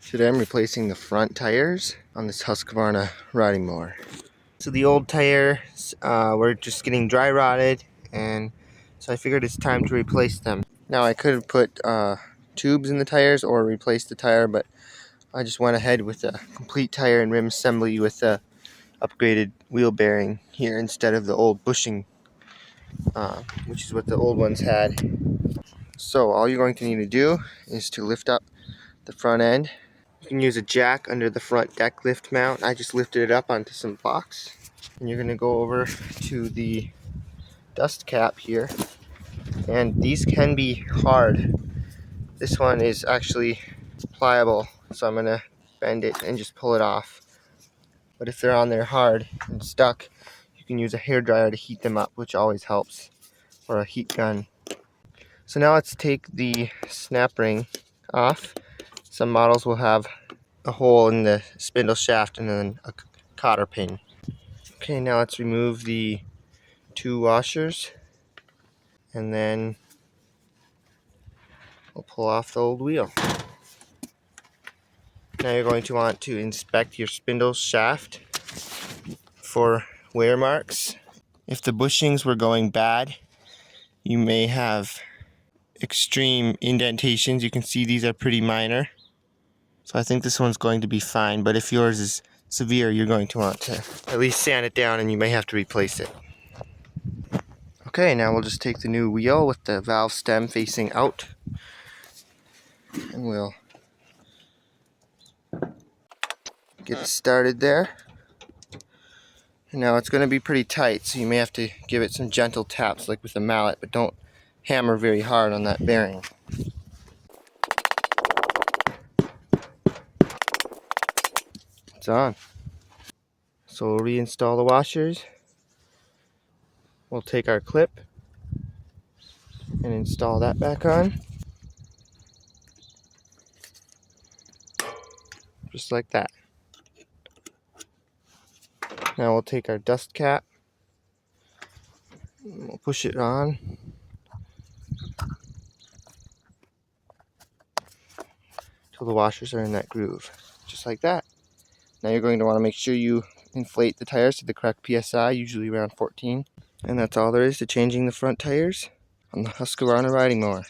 Today I'm replacing the front tires on this Husqvarna riding mower. So the old tires were just getting dry rotted, and so I figured it's time to replace them. Now I could have put tubes in the tires or replace the tire, but I just went ahead with a complete tire and rim assembly with the upgraded wheel bearing here instead of the old bushing, which is what the old ones had. So all you're going to need to do is to lift up the front end. You can use a jack under the front deck lift mount. I just lifted it up onto some blocks. And you're going to go over to the dust cap here. And these can be hard. This one is actually pliable, so I'm going to bend it and just pull it off. But if they're on there hard and stuck, you can use a hairdryer to heat them up, which always helps, or a heat gun. So now let's take the snap ring off. Some models will have a hole in the spindle shaft and then a cotter pin. Okay, now let's remove the two washers, and then we'll pull off the old wheel. Now you're going to want to inspect your spindle shaft for wear marks. If the bushings were going bad, you may have extreme indentations. You can see these are pretty minor. So I think this one's going to be fine, but if yours is severe, you're going to want to at least sand it down, and you may have to replace it. Okay, now we'll just take the new wheel with the valve stem facing out, and we'll get started there. And now it's going to be pretty tight, so you may have to give it some gentle taps like with a mallet, but don't hammer very hard on that bearing. It's on. So we'll reinstall the washers. We'll take our clip and install that back on. Just like that. Now we'll take our dust cap and we'll push it on. Till the washers are in that groove. Just like that. Now you're going to want to make sure you inflate the tires to the correct PSI, usually around 14. And that's all there is to changing the front tires on the Husqvarna riding mower.